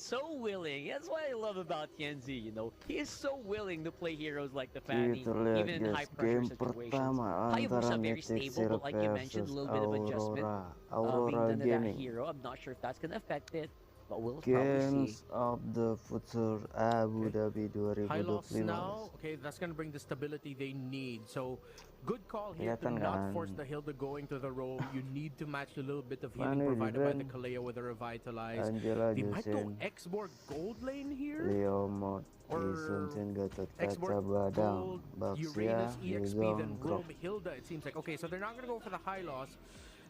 so willing. That's what I love about Tianzi, you know. He is so willing to play heroes like the Fanny, Kita lihat even in guys, high-pressure game situations. pertama antara Hayabusa, very Mythic stable, but like you mentioned, a versus little bit of adjustment Aurora. being Aurora done to that Gaming. hero. I'm not sure if that's going to affect it, but we'll probably see. Games of the Future Abu Okay. Dhabi High loss 2025 guys. now. Okay, that's gonna bring the stability they need. So, good call here to Kelihatan not kan? force the Hilda going to the roam. You need to match a little bit of healing Fanny provided by the Riven, Kaleo with a revitalize. Angela They might go Jusin, X-Borg gold lane here, Leo Mod, or Isun Gatot X-Borg Kaca Badang, gold, Baxia, Uranus EXP, then Yuzong, roam Grok. Hilda. It seems like okay, so they're not gonna go for the high loss.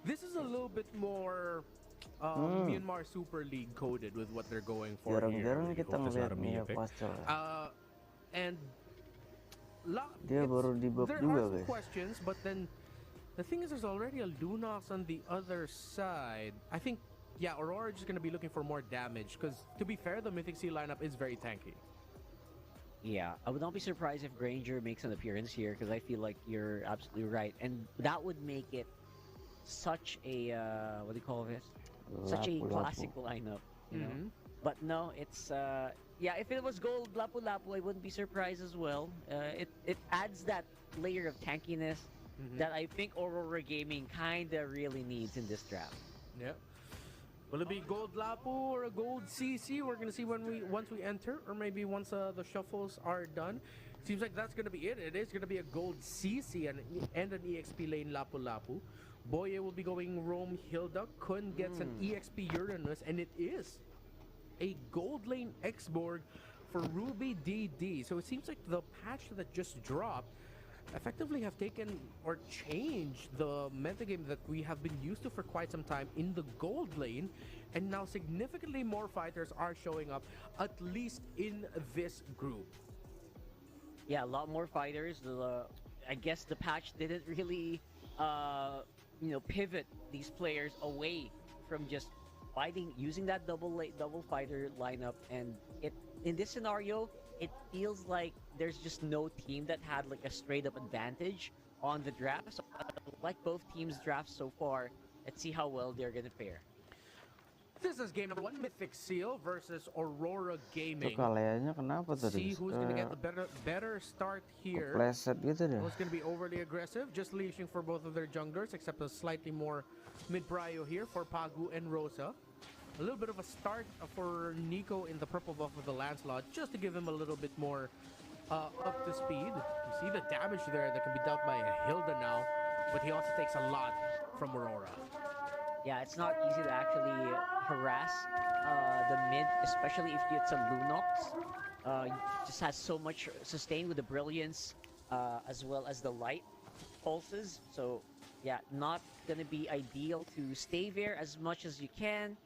This is a little bit more. Myanmar Super League coded with what they're going for Jarang-jarang here. kita Hope it's not ngeliat a Mia Mythic. Pastel ya. And Dia baru di buff there juga are some guys. questions, but then the thing is, there's already a Lunox on the other side. I think, yeah, Aurora is just going to be looking for more damage because, to be fair, the Mythic Sea lineup is very tanky. Yeah, I would not be surprised if Granger makes an appearance here because I feel like you're absolutely right. And that would make it such a, what do you call this? Such a classic lineup, you know? But no, it's yeah. If it was gold Lapu Lapu, I wouldn't be surprised as well. It adds that layer of tankiness that I think Aurora Gaming kinda really needs in this draft. Yeah. Will it be gold Lapu or a gold CC? We're gonna see once we enter, or maybe once the shuffles are done. Seems like that's gonna be it. It is gonna be a gold CC and an EXP lane Lapu Lapu. Boye will be going Rome Hilda. Kun gets an EXP Uranus, and it is a gold lane X-Borg for Ruby DD. So it seems like the patch that just dropped effectively have taken or changed the metagame that we have been used to for quite some time in the gold lane, and now significantly more fighters are showing up, at least in this group. Yeah, a lot more fighters. I guess the patch didn't really, pivot these players away from just fighting, using that double fighter lineup. And in this scenario, it feels like there's just no team that had like a straight up advantage on the draft. So I like both teams' drafts so far. Let's see how well they're gonna fare. This is game number 1, Mythic Seal versus Aurora Gaming. Kaliannya kenapa tadi? See who's gonna get the better start here. Kepleset gitu deh. Who's gonna be overly aggressive, just leashing for both of their junglers, except a slightly more mid-prio here for Pagu and Rosa. A little bit of a start for Nico in the purple buff of the Lancelot, just to give him a little bit more up to speed. You see the damage there that can be dealt by Hilda now, but he also takes a lot from Aurora. Yeah, it's not easy to actually harass the mid, especially if it's a Lunox. Just has so much sustain with the brilliance as well as the light pulses. So yeah, not gonna be ideal to stay there as much as you can.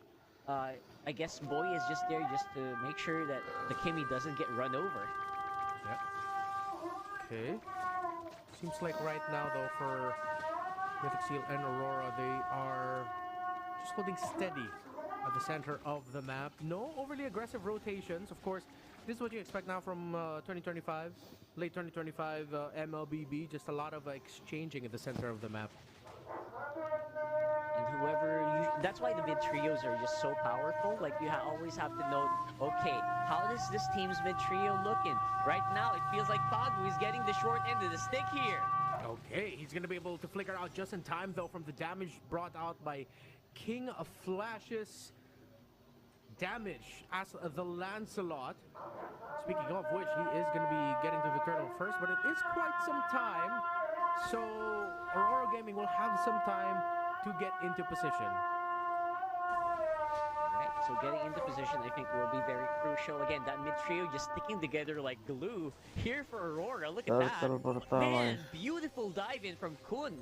I guess Boy is just there just to make sure that the Kimi doesn't get run over. Yeah. Okay. Seems like right now though for Mythic Seal and Aurora, they are just holding steady at the center of the map. No overly aggressive rotations. Of course, this is what you expect now from 2025, late 2025 mlbb. Just a lot of exchanging at the center of the map. And that's why the mid trios are just so powerful. Like you always have to note, okay, how is this team's mid trio looking? Right now, it feels like Pagu is getting the short end of the stick here. Okay, he's going to be able to flicker out just in time, though, from the damage brought out by King of Flash's damage as the Lancelot. Speaking of which, he is going to be getting to the turtle first, but it is quite some time. So Aurora Gaming will have some time to get into position. Alright, so getting into position I think will be very crucial. Again, that mid trio just sticking together like glue here for Aurora. Look at that. Man, beautiful dive in from Kun.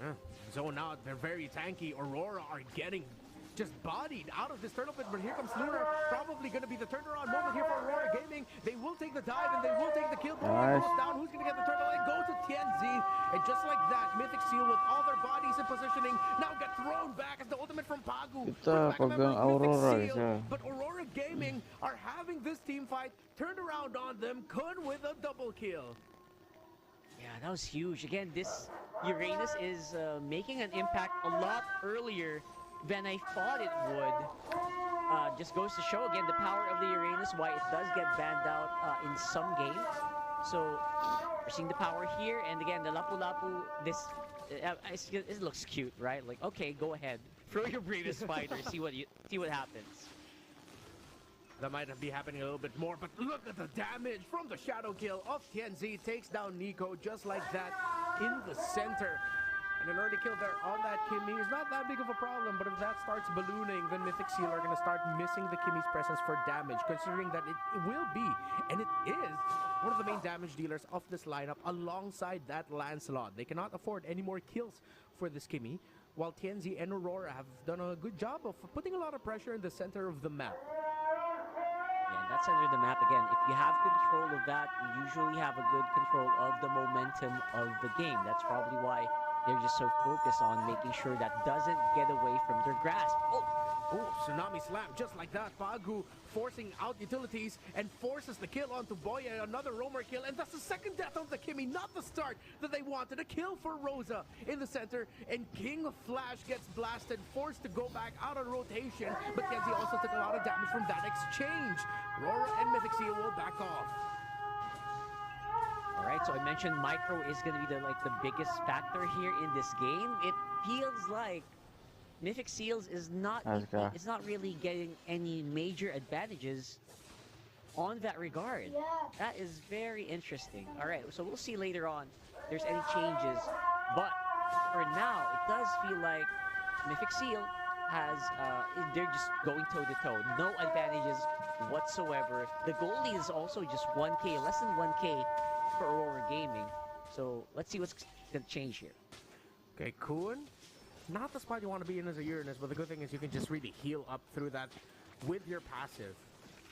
Yeah. Zone out, they're very tanky. Aurora are getting just bodied out of this turtle pit, but here comes Lunar. Probably going to be the turnaround moment here for Aurora Gaming. They will take the dive and they will take the kill. Nice. Goes down. Who's going to get the turtle? It goes to Tianzi. And just like that, Mythic Seal with all their bodies in positioning now get thrown back as the ultimate from Pagu. Aurora, but Aurora Gaming are having this team fight turned around on them. Kun with a double kill. Yeah, that was huge. Again, this Uranus is making an impact a lot earlier than I thought it would. just goes to show again the power of the Uranus, why it does get banned out in some games. So we're seeing the power here, and again the Lapu Lapu. It looks cute, right? Like, okay, go ahead, throw your bravest fighter, see what happens. That might be happening a little bit more, but look at the damage from the shadow kill of Tianzi. Takes down Nico just like that in the center. And an early kill there on that Kimi is not that big of a problem, but if that starts ballooning, then Mythic Seal are going to start missing the Kimi's presence for damage, considering that it will be, and it is, one of the main damage dealers of this lineup alongside that Lancelot. They cannot afford any more kills for this Kimi, while Tianzi and Aurora have done a good job of putting a lot of pressure in the center of the map. Yeah, that center of the map, again, if you have control of that, you usually have a good control of the momentum of the game. That's probably why they're just so focused on making sure that doesn't get away from their grasp. Oh, Tsunami Slam, just like that. Pagu forcing out utilities and forces the kill onto Boye. Another roamer kill, and that's the second death of the Kimi, not the start that they wanted. A kill for Rosa in the center, and King Flash gets blasted, forced to go back out of rotation, but Kenzie also took a lot of damage from that exchange. Aurora and Mythic Seal will back off. All right, so I mentioned micro is going to be the biggest factor here in this game. It feels like Mythic Seals is not really getting any major advantages on that regard. Yeah. That is very interesting. All right, so we'll see later on if there's any changes. But for now, it does feel like Mythic Seal has, they're just going toe-to-toe. No advantages whatsoever. The goalie is also just 1K, less than 1K for Aurora Gaming. So let's see what's going to change here. Okay, Kuhn. Not the spot you want to be in as a Uranus, but the good thing is you can just really heal up through that with your passive.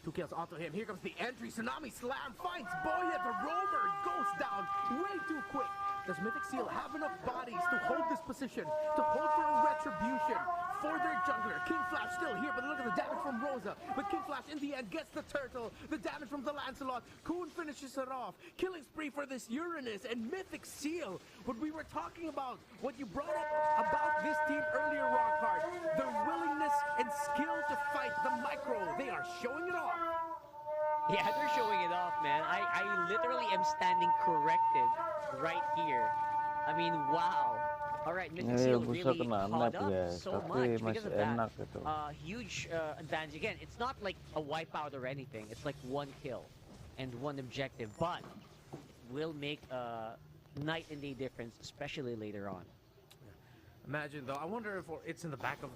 2 kills onto him. Here comes the entry. Tsunami Slam finds Boya. The roamer goes down way too quick. Does Mythic Seal have enough bodies to hold this position, to hold for a retribution for their jungler? King Flash still here, but look at the damage from Rosa. But King Flash in the end gets the turtle. The damage from the Lancelot. Kuhn finishes it off. Killing spree for this Uranus and Mythic Seal. What we were talking about, what you brought up about this team earlier, Rockhard. Their willingness and skill to fight the micro. They are showing it off. Yeah, they're showing it off, man. I literally am standing corrected right here. I mean, wow. All right, Mythic Seal really caught up so much because of that. Huge advantage. Again, it's not like a wipeout or anything. It's like 1 kill and 1 objective, but it will make a night and day difference, especially later on. Imagine, though, I wonder if it's in the back of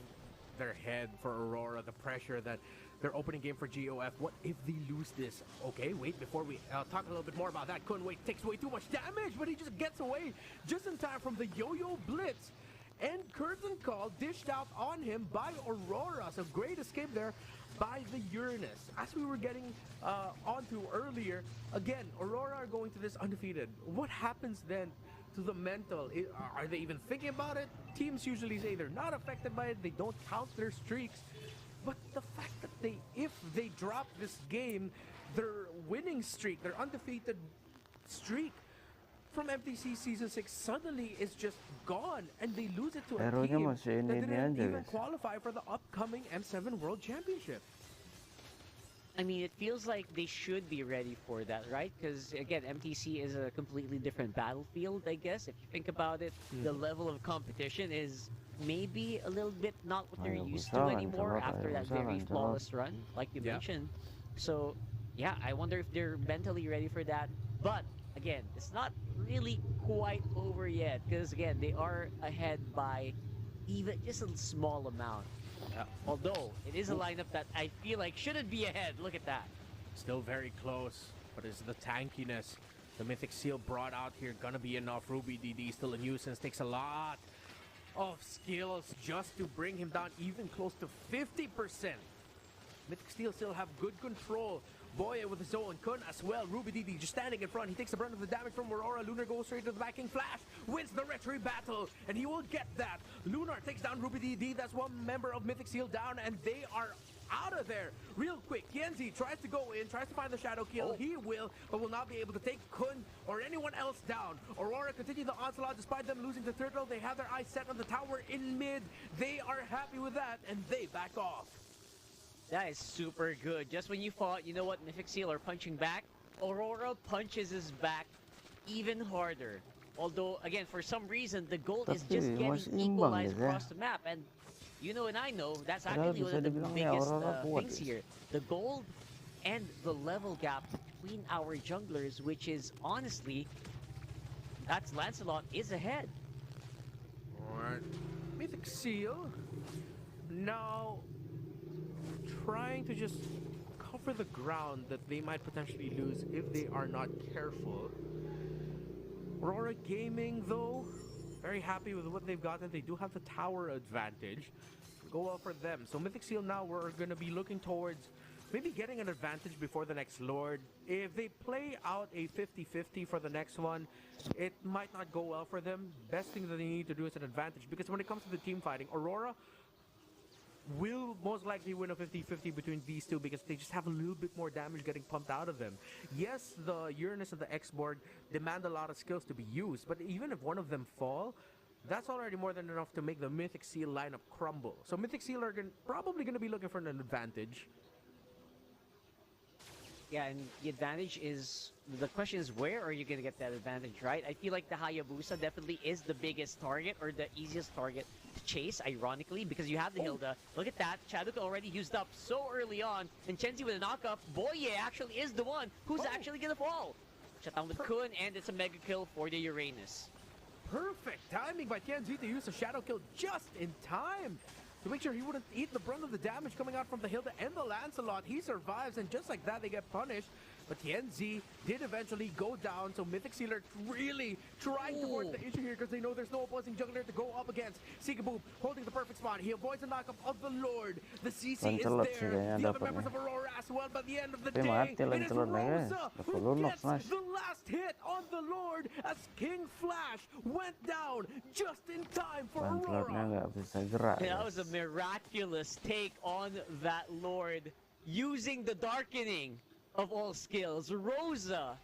their head for Aurora, the pressure that their opening game for GOF. What if they lose this? Okay, wait, before we talk a little bit more about that, Kun wait takes way too much damage, but he just gets away just in time from the yo-yo blitz. And curtain call dished out on him by Aurora. So great escape there by the Uranus. As we were getting onto earlier, again, Aurora are going to this undefeated. What happens then to the mental? Are they even thinking about it? Teams usually say they're not affected by it. They don't count their streaks. But the fact that if they drop this game, their winning streak, their undefeated streak from MTC Season 6 suddenly is just gone, and they lose it to a team that didn't even qualify for the upcoming M7 World Championship. I mean, it feels like they should be ready for that, right? Because, again, MTC is a completely different battlefield, I guess. If you think about it, the level of competition is maybe a little bit not what they're used to anymore after that very flawless run, like you mentioned. So, yeah, I wonder if they're mentally ready for that. But, again, it's not really quite over yet because, again, they are ahead by even just a small amount. Although, it is a lineup that I feel like shouldn't be ahead. Look at that. Still very close, but it's the tankiness the Mythic Seal brought out here gonna be enough. Ruby DD still a nuisance, takes a lot of skills just to bring him down even close to 50%. Mythic Steel still have good control. Boye with his own, Kun as well. Ruby DD just standing in front. He takes the brunt of the damage from Aurora. Lunar goes straight to the backing. Flash wins the retry battle, and he will get that. Lunar takes down Ruby DD. That's one member of Mythic Steel down, and they are out of there real quick. Kienzi tries to go in, tries to find the shadow kill. He will, but will not be able to take Kun or anyone else down. Aurora continue the onslaught despite them losing the turtle. They have their eyes set on the tower in mid. They are happy with that, and they back off. That is super good. Just when you thought, you know what, Mythic Seal are punching back, Aurora punches his back even harder. Although, again, for some reason, the gold is just Tapi getting masih imbang equalized gitu ya. across the map. And you know and I know, that's Padahal actually one bisa of the dibilang ya biggest Aurora kuat things ya. here. The gold and the level gap between our junglers, which is, honestly, that's Lancelot is ahead. Alright. Mythic Seal now trying to just cover the ground that they might potentially lose if they are not careful. Aurora Gaming, though, very happy with what they've gotten. They do have the tower advantage. Go well for them. So Mythic Seal now, we're going to be looking towards maybe getting an advantage before the next Lord. If they play out a 50-50 for the next one, it might not go well for them. Best thing that they need to do is an advantage, because when it comes to the team fighting, Aurora will most likely win a 50-50 between these two, because they just have a little bit more damage getting pumped out of them. Yes, the Uranus and the X-Board demand a lot of skills to be used, but even if one of them fall, that's already more than enough to make the Mythic Seal lineup crumble. So Mythic Seal are probably going to be looking for an advantage. Yeah, and the advantage is, the question is, where are you going to get that advantage, right? I feel like the Hayabusa definitely is the biggest target, or the easiest target to chase, ironically, because you have the Hilda. Look at that, Chaduk already used up so early on, and Chenzi with a knockup. Boye actually is the one who's actually going to fall. Shut down with Kun, and it's a mega kill for the Uranus. Perfect timing by Tianzi to use a shadow kill just in time to make sure he wouldn't eat the brunt of the damage coming out from the Hilda and the Lancelot. He survives, and just like that, they get punished. But Tianzi did eventually go down, so Mythic Seal are really trying to force the issue here, because they know there's no opposing jungler to go up against. Seekaboo holding the perfect spot. He avoids the knockup of the Lord. The CC is there. The other members of Aurora as well. By the end of the day, it is Rosa who gets the last hit on the Lord, as King Flash went down just in time for Aurora. Nggak bisa gerak. That was a miraculous take on that Lord, using the darkening of all skills. Rosa,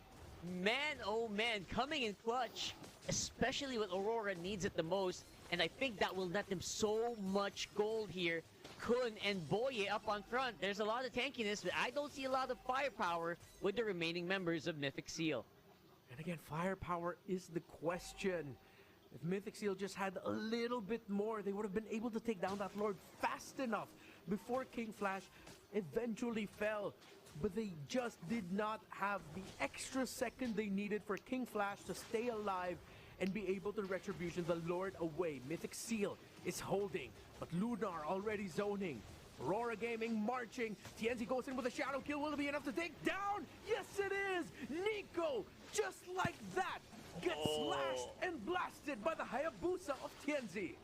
man oh man, coming in clutch, especially when Aurora needs it the most, and I think that will net them so much gold here. Kun and Boye up on front. There's a lot of tankiness, but I don't see a lot of firepower with the remaining members of Mythic Seal. And again, firepower is the question. If Mythic Seal just had a little bit more, they would have been able to take down that Lord fast enough before King Flash eventually fell. But they just did not have the extra second they needed for King Flash to stay alive and be able to retribution the Lord away. Mythic Seal is holding, but Lunar already zoning. Aurora Gaming marching. Tianzi goes in with a shadow kill. Will it be enough to take down? Yes, it is! Nico, just like that, gets slashed and blasted by the Hayabusa of Tianzi.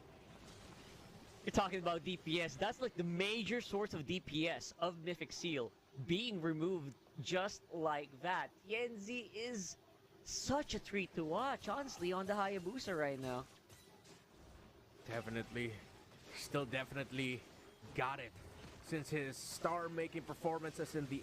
You're talking about DPS. That's like the major source of DPS of Mythic Seal being removed just like that. Tianzi is such a treat to watch, honestly, on the Hayabusa right now. Definitely. Still definitely got it. Since his star-making performances in the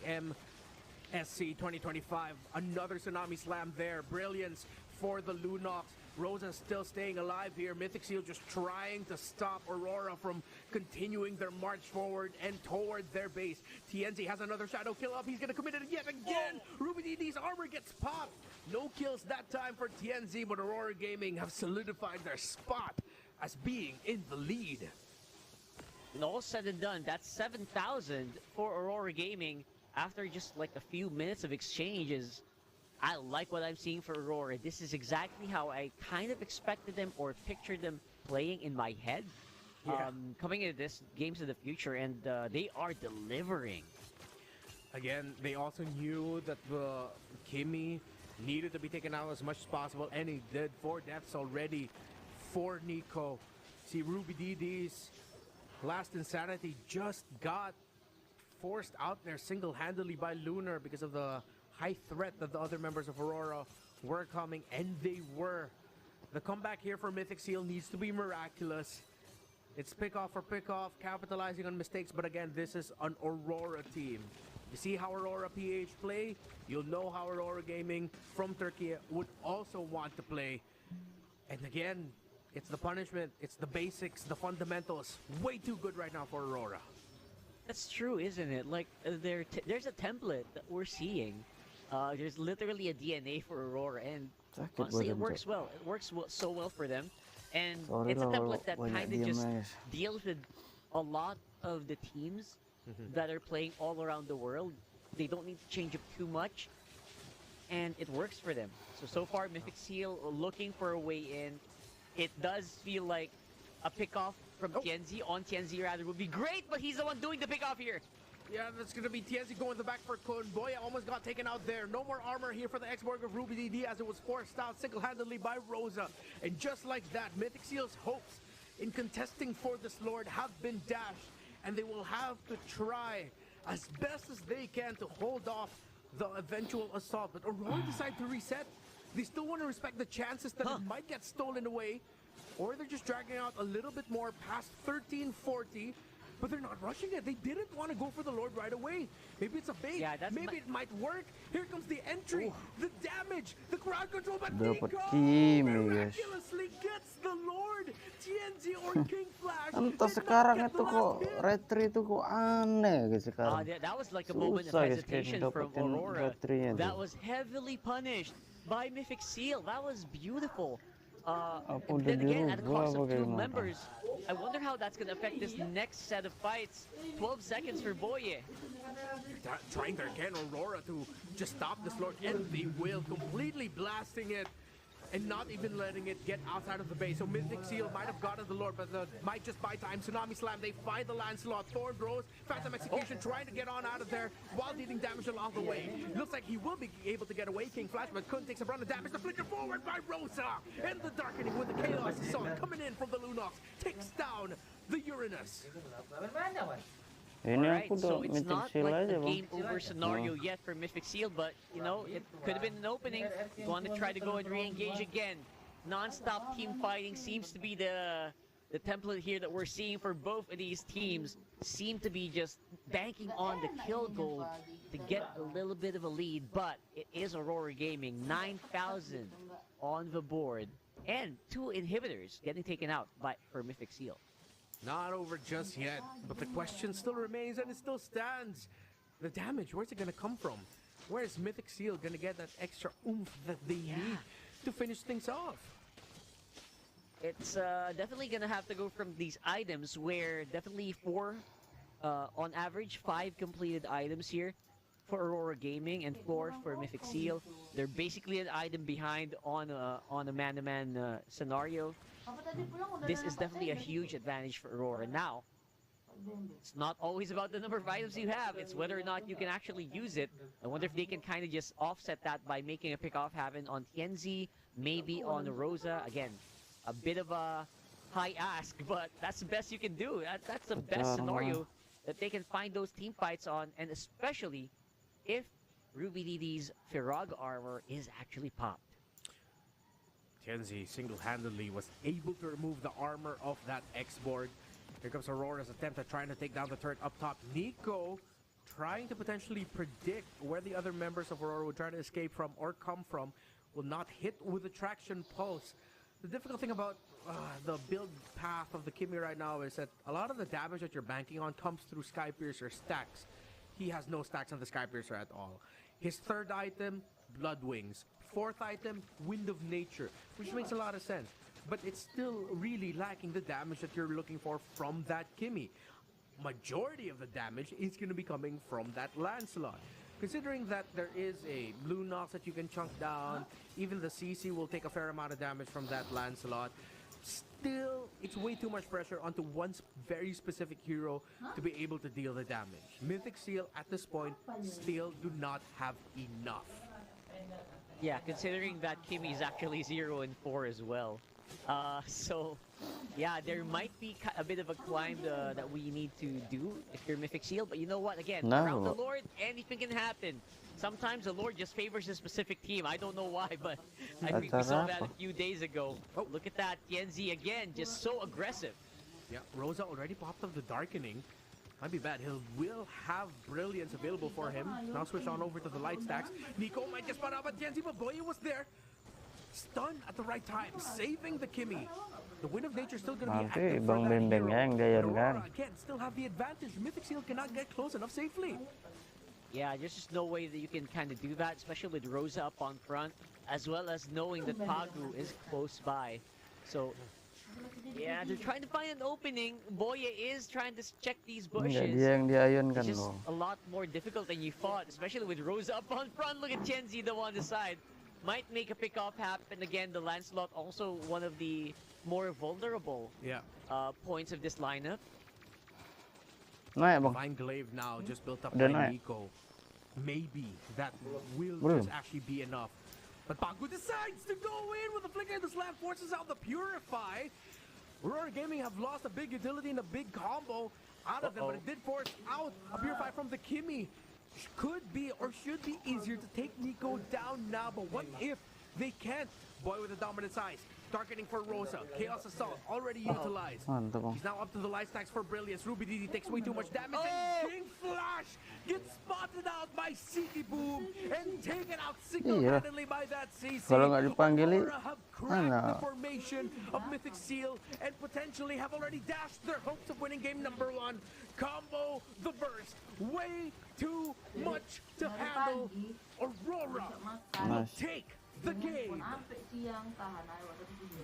MSC 2025. Another Tsunami Slam there. Brilliance for the Lunox. Rosa still staying alive here. Mythic Seal just trying to stop Aurora from continuing their march forward and towards their base. Tianzi has another shadow kill up. He's going to commit it yet again. Ruby DD's armor gets popped. No kills that time for Tianzi, but Aurora Gaming have solidified their spot as being in the lead. And all said and done, that's 7,000 for Aurora Gaming after just like a few minutes of exchanges. I like what I'm seeing for Aurora. This is exactly how I kind of expected them or pictured them playing in my head. Yeah. Coming into this games of the future, and they are delivering. Again, they also knew that the Kimmy needed to be taken out as much as possible, and he did. 4 deaths already for Nico. See, Ruby DD's last Insanity just got forced out there single-handedly by Lunar because of the high threat that the other members of Aurora were coming, and they were. The comeback here for Mythic Seal needs to be miraculous. It's pick-off for pick-off, capitalizing on mistakes, but again, this is an Aurora team. You see how Aurora PH play, you'll know how Aurora Gaming from Turkey would also want to play. And again, it's the punishment, it's the basics, the fundamentals. Way too good right now for Aurora. That's true, isn't it? Like there's a template that we're seeing. There's literally a DNA for Aurora, and Sakit honestly, it badan, works Cok. well. It works so well for them, and Sorry it's a lah kalau template that banyak kind of diem just guys. deals with a lot of the teams that are playing all around the world. They don't need to change up too much, and it works for them. So far, Mythic Seal looking for a way in. It does feel like a pickoff from TNZ on TNZ rather would be great, but he's the one doing the pickoff here. Yeah, that's going to be TNZ going the back for Kun. Boya almost got taken out there. No more armor here for the X-Borg of Ruby DD as it was forced out single-handedly by Rosa. And just like that, Mythic Seal's hopes in contesting for this Lord have been dashed. And they will have to try as best as they can to hold off the eventual assault. But Aurora decided to reset. They still want to respect the chances that it might get stolen away. Or they're just dragging out a little bit more past 1340. But they're not rushing it. They didn't want to go for the Lord right away. Maybe it's a bait. Yeah, Maybe it might work. Here comes the entry, the damage, the crowd control. But Dapat Nico kirim, guys. miraculously gets the Lord. TNZ or King Flash. Entah did not sekarang get itu the kok last hit. retri itu kok aneh guys sekarang. That was like a moment of Susah guys hesitation kayaknya from dapetin Aurora. retrinya That tuh. was heavily punished by Mythic Seal. That was beautiful. Apa And udah then again, at the dirubah cost apa of two gimana? members, I wonder how that's going to affect this next set of fights. 12 seconds for Boye. Trying there again, Aurora to just stop this Lord, and they will, completely blasting it and not even letting it get outside of the base. So Mythic Seal might have gotten the Lord, but might just buy time. Tsunami Slam, they find the Lancelot. Thorn Bros, Phantom Execution trying to get on out of there while dealing damage along the way. Looks like he will be able to get away, King Flash, but Kun takes a run of damage. The flicker forward by Rosa, and the Darkening with the Chaos Assault coming in from the Lunox takes down the Uranus. Ini Alright, aku udah so it's Mythic not Seal like aja a bang. game over scenario yet for Mythic Seal, but you know, it could have been an opening. You want to try to go and re-engage again. Non-stop team fighting seems to be the template here that we're seeing for both of these teams. Seem to be just banking on the kill goal to get a little bit of a lead, but it is Aurora Gaming, 9,000 on the board, and 2 inhibitors getting taken out for Mythic Seal. Not over just yet, but the question still remains and it still stands. The damage, where's it gonna come from? Where is Mythic Seal gonna get that extra oomph that they need to finish things off? It's definitely gonna have to go from these items where definitely 4, on average 5 completed items here for Aurora Gaming and 4 for Mythic Seal. They're basically an item behind on a man-to-man scenario. This is definitely a huge advantage for Aurora. Now, it's not always about the number of items you have, it's whether or not you can actually use it. I wonder if they can kind of just offset that by making a pickoff happen on TNZ, maybe on Rosa. Again, a bit of a high ask, but that's the best you can do. That's the best scenario that they can find those team fights on, and especially if Ruby DD's Firog armor is actually popped. Kenzie single-handedly was able to remove the armor of that X-Borg. Here comes Aurora's attempt at trying to take down the turret up top. Nico trying to potentially predict where the other members of Aurora would try to escape from or come from. Will not hit with the traction pulse. The difficult thing about the build path of the Kimi right now is that a lot of the damage that you're banking on comes through Skypiercer stacks. He has no stacks on the Skypiercer at all. His third item, Blood Wings. Fourth item, Wind of Nature, which makes a lot of sense. But it's still really lacking the damage that you're looking for from that Kimi. Majority of the damage is going to be coming from that Lancelot. Considering that there is a Blue Nox that you can chunk down, even the CC will take a fair amount of damage from that Lancelot. Still, it's way too much pressure onto one very specific hero to be able to deal the damage. Mythic Seal at this point still do not have enough. Yeah, considering that Kimi is actually 0 and 4 as well. So, yeah, there might be a bit of a climb that we need to do if you're Mythic Seal. But you know what? Again, around the Lord, anything can happen. Sometimes the Lord just favors a specific team. I don't know why, but I think we saw that a few days ago. Oh, look at that. TNZ again, just so aggressive. Yeah, Rosa already popped up the Darkening. Might be bad. He will have Brilliance available for him. Now switch on over to the Light Stacks. Nico might just spot out, but TNZ, but Boya was there. Stunned at the right time, saving the Kimi. The Wind of Nature is still going to be Nanti active for ibang that bembeng hero. yang gayon Aurora, kan. again, still have the advantage. Mythic Seal cannot get close enough safely. Yeah, there's just no way that you can kind of do that, especially with Rosa up on front, as well as knowing that Pagu is close by. So, yeah, they're trying to find an opening. Boya is trying to check these Enggak, bushes. dia yang diayun kan It's just loh. a lot more difficult than you thought, especially with Rosa up on front. Look at Chenzi, though, on the side. Might make a pick-off happen again. The Lancelot also one of the more vulnerable points of this lineup. Naik bang. Fine Glaive now just built up Udah by naik. Nico. Maybe that will Belum. just actually be enough. But Pagu decides to go in with the flicker. The slam forces out the Purify. Aurora Gaming have lost a big utility and a big combo out of them, but it did force out a Purify from the Kimi. Could be or should be easier to take Nico down now, but what if they can't? Boy with the dominant size, targeting for Rosa. Chaos Assault already utilized. Mantap bang. He's now up to the life stacks for Brilliance. Ruby DD takes way too much damage and King Flash gets spotted out by Siki Boom and taken out single-handedly by that CC. Kalau nggak dipanggili, Aurora have cracked mana? the formation of Mythic Seal and potentially have already dashed their hopes of winning game number 1. Combo the burst. Way too much to handle. Aurora will Nice. take the game.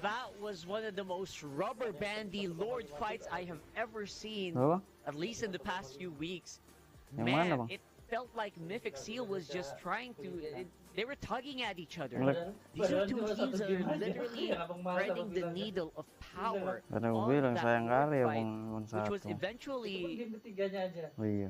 That was one of the most rubber bandy Lord fights I have ever seen, Apa? at least in the past few weeks. Yang Man, mana, Bang? it felt like Mythic Seal was just trying to... they were tugging at each other. Like- These are two teams that are literally threading the needle of power Karena gue on bilang that sayang Lord kali ya fight, bang which was satu. eventually Oh iya.